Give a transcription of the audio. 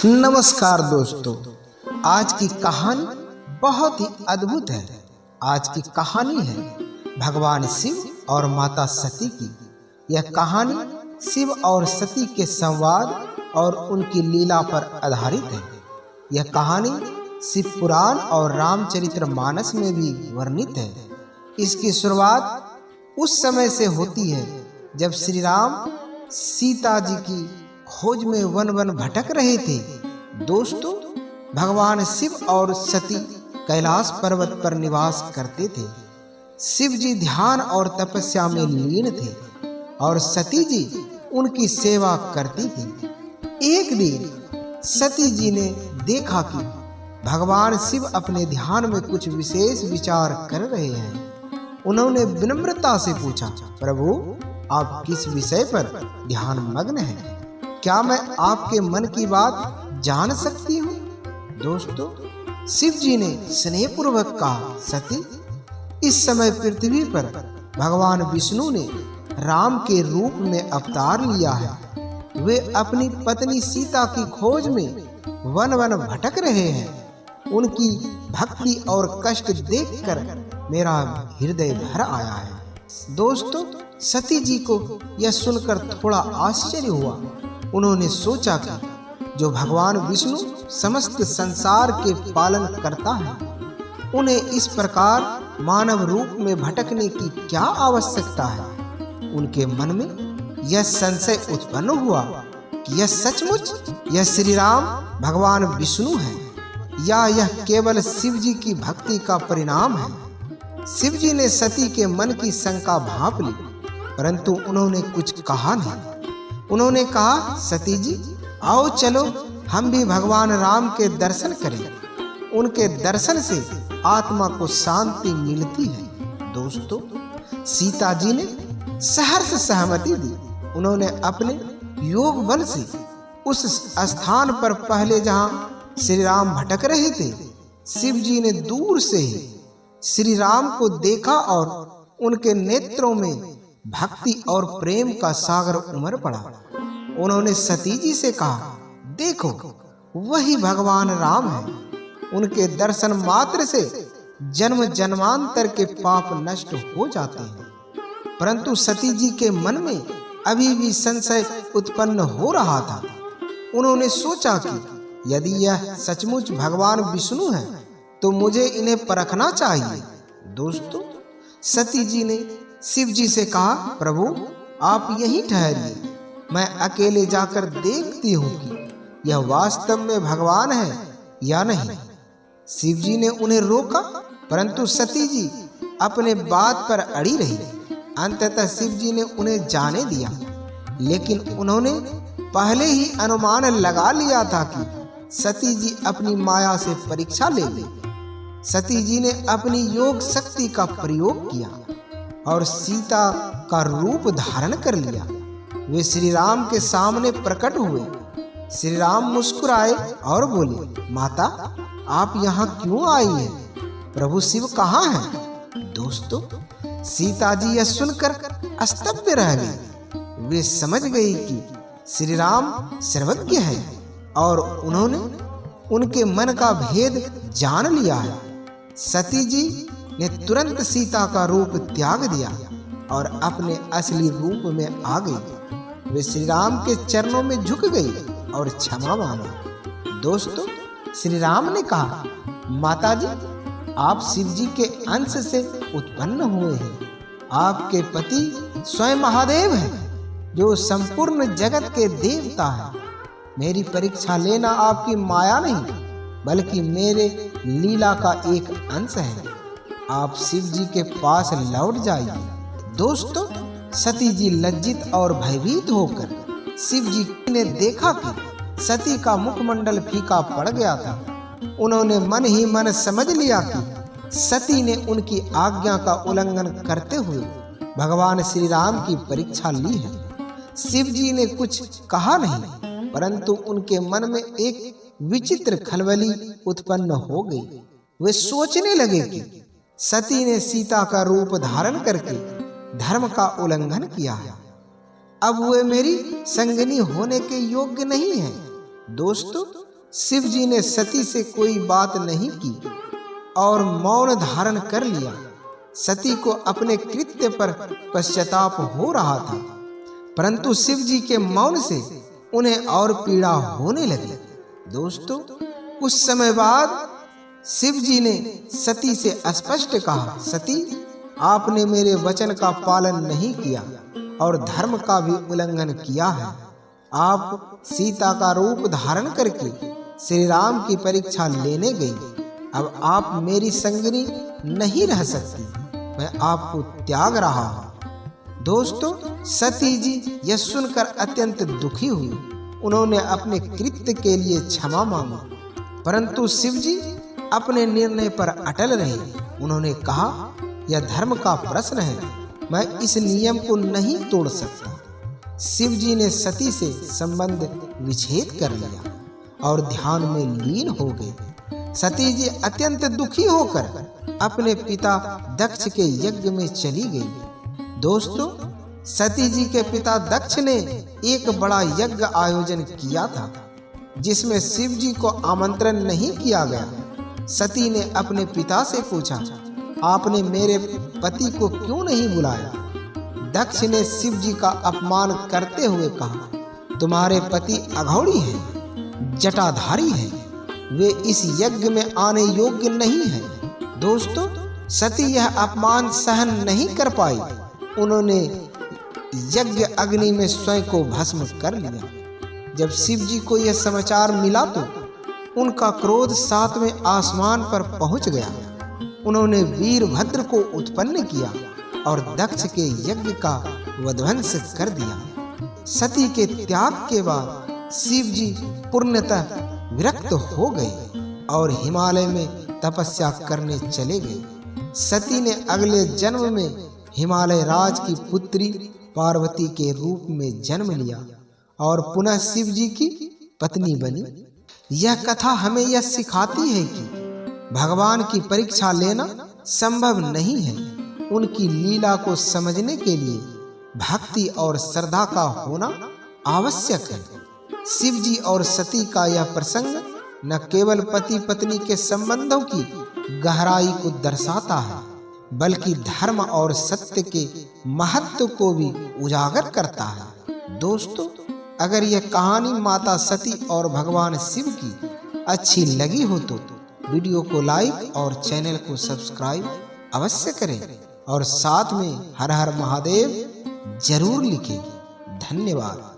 नमस्कार दोस्तों, आज की कहानी बहुत ही अद्भुत है। आज की कहानी है भगवान शिव और माता सती की। यह कहानी शिव और सती के संवाद और उनकी लीला पर आधारित है। यह कहानी शिव पुराण और रामचरितमानस में भी वर्णित है। इसकी शुरुआत उस समय से होती है जब श्री राम सीता जी की खोज में वन वन भटक रहे थे। दोस्तों, भगवान शिव और सती कैलाश पर्वत पर निवास करते थे। शिव जी ध्यान और तपस्या में लीन थे और सती जी उनकी सेवा करती थी। एक दिन सती जी ने देखा कि भगवान शिव अपने ध्यान में कुछ विशेष विचार कर रहे हैं। उन्होंने विनम्रता से पूछा, प्रभु, आप किस विषय पर ध्यान मग्न हैं? क्या मैं आपके मन की बात जान सकती हूँ? दोस्तों, शिव जी ने स्नेहपूर्वक कहा, सती, इस समय पृथ्वी पर भगवान विष्णु ने राम के रूप में अवतार लिया है। वे अपनी पत्नी सीता की खोज में वन वन भटक रहे हैं। उनकी भक्ति और कष्ट देखकर मेरा हृदय भर आया है। दोस्तों, सती जी को यह सुनकर थोड़ा आश्चर्य हुआ। उन्होंने सोचा कि जो भगवान विष्णु समस्त संसार के पालन करता है, उन्हें इस प्रकार मानव रूप में भटकने की क्या आवश्यकता है। उनके मन में यह संशय उत्पन्न हुआ कि यह सचमुच यह श्री राम भगवान विष्णु है या यह केवल शिव जी की भक्ति का परिणाम है। शिव जी ने सती के मन की शंका भांप ली, परंतु उन्होंने कुछ कहा नहीं। उन्होंने कहा, सती जी, आओ चलो हम भी भगवान राम के दर्शन करें। उनके दर्शन से आत्मा को शांति मिलती है। दोस्तों, सीता जी ने सहर्ष सहमति दी। उन्होंने अपने योग बल से उस स्थान पर पहले जहां श्री राम भटक रहे थे, शिव जी ने दूर से ही श्री राम को देखा और उनके नेत्रों में भक्ति और प्रेम का सागर उमड़ पड़ा। उन्होंने सती जी से कहा, देखो, वही भगवान राम है। उनके दर्शन मात्र से जन्म जन्मांतर के पाप नष्ट हो जाते हैं। परंतु सती जी के मन में अभी भी संशय उत्पन्न हो रहा था। उन्होंने सोचा कि यदि यह सचमुच भगवान विष्णु है तो मुझे इन्हें परखना चाहिए। दोस्तों, सती जी ने शिव जी से कहा, प्रभु, आप यहीं ठहरिए, मैं अकेले जाकर देखती हूँ कि यह वास्तव में भगवान है या नहीं। शिव जी ने उन्हें रोका, परंतु सती जी अपने बात पर अड़ी रही। अंततः शिव जी ने उन्हें जाने दिया, लेकिन उन्होंने पहले ही अनुमान लगा लिया था कि सती जी अपनी माया से परीक्षा ले ली। सती जी ने अपनी योग शक्ति का प्रयोग किया और सीता का रूप धारण कर लिया। वे श्री राम के सामने प्रकट हुए। श्री राम मुस्कुराए और बोले, माता, आप यहाँ क्यों आई हैं? प्रभु शिव कहाँ हैं? दोस्तों, सीता जी यह सुनकर स्तब्ध रह गई। वे समझ गई कि श्री राम सर्वज्ञ है और उन्होंने उनके मन का भेद जान लिया है। सती जी ने तुरंत सीता का रूप त्याग दिया और अपने असली रूप में आ गई। वे श्री राम के चरणों में झुक गई और क्षमा मांगी। दोस्तों, श्री राम ने कहा, माता जी, आप शिव जी के अंश से उत्पन्न हुए हैं। आपके पति स्वयं महादेव हैं, जो संपूर्ण जगत के देवता हैं। मेरी परीक्षा लेना आपकी माया नहीं, बल्कि मेरे लीला का एक अंश है। आप शिव जी के पास लौट जाइए। दोस्तों, सती जी लज्जित और भयभीत होकर शिव जी ने देखा कि सती का मुखमंडल फीका पड़ गया था। उन्होंने मन ही मन समझ लिया कि सती ने उनकी आज्ञा का उल्लंघन करते हुए भगवान श्री राम की परीक्षा ली है। शिव जी ने कुछ कहा नहीं, परंतु उनके मन में एक विचित्र खलबली उत्पन्न हो गई। वे सोचने लगे कि सती ने सीता का रूप धारण करके धर्म का उल्लंघन किया है। अब वे मेरी संगिनी होने के योग्य नहीं है। दोस्तों, शिव जी ने सती से कोई बात नहीं की और मौन धारण कर लिया। सती को अपने कृत्य पर पश्चाताप हो रहा था, परंतु शिव जी के मौन से उन्हें और पीड़ा होने लगी। दोस्तों, कुछ समय बाद शिव जी ने सती से स्पष्ट कहा, सती, आपने मेरे वचन का पालन नहीं किया और धर्म का भी उल्लंघन किया है। आप सीता का रूप धारण करके श्री राम की परीक्षा लेने गई। अब आप मेरी संगिनी नहीं रह सकती, मैं आपको त्याग रहा हूँ। दोस्तों, सती जी यह सुनकर अत्यंत दुखी हुई। उन्होंने अपने कृत्य के लिए क्षमा मांगा, परंतु शिव जी अपने निर्णय पर अटल रहे। उन्होंने कहा, यह धर्म का प्रश्न है, मैं इस नियम को नहीं तोड़ सकता। शिव जी ने सती से संबंध विच्छेद कर लिया और ध्यान में लीन हो गए। सती जी अत्यंत दुखी होकर अपने पिता दक्ष के यज्ञ में चली गई। दोस्तों, सती जी के पिता दक्ष ने एक बड़ा यज्ञ आयोजन किया था, जिसमें शिव जी को आमंत्रण नहीं किया गया। सती ने अपने पिता से पूछा, आपने मेरे पति को क्यों नहीं बुलाया? दक्ष ने शिव जी का अपमान करते हुए कहा, तुम्हारे पति अघौरी हैं, जटाधारी हैं, वे इस यज्ञ में आने योग्य नहीं हैं। दोस्तों, सती यह अपमान सहन नहीं कर पाई। उन्होंने यज्ञ अग्नि में स्वयं को भस्म कर लिया। जब शिव जी को यह समाचार मिला तो उनका क्रोध सातवें आसमान पर पहुंच गया। उन्होंने वीरभद्र को उत्पन्न किया और दक्ष के यज्ञ का विध्वंस कर दिया। सती के त्याग के बाद शिव जी पूर्णतः विरक्त हो गए और हिमालय में तपस्या करने चले गए। सती ने अगले जन्म में हिमालय राज की पुत्री पार्वती के रूप में जन्म लिया और पुनः शिव जी की पत्नी बनी। यह कथा हमें यह सिखाती है कि भगवान की परीक्षा लेना संभव नहीं है। उनकी लीला को समझने के लिए भक्ति और श्रद्धा का होना आवश्यक है। शिव जी और सती का यह प्रसंग न केवल पति पत्नी के संबंधों की गहराई को दर्शाता है, बल्कि धर्म और सत्य के महत्व को भी उजागर करता है। दोस्तों, अगर यह कहानी माता सती और भगवान शिव की अच्छी लगी हो तो वीडियो को लाइक और चैनल को सब्सक्राइब अवश्य करें और साथ में हर हर महादेव जरूर लिखें। धन्यवाद।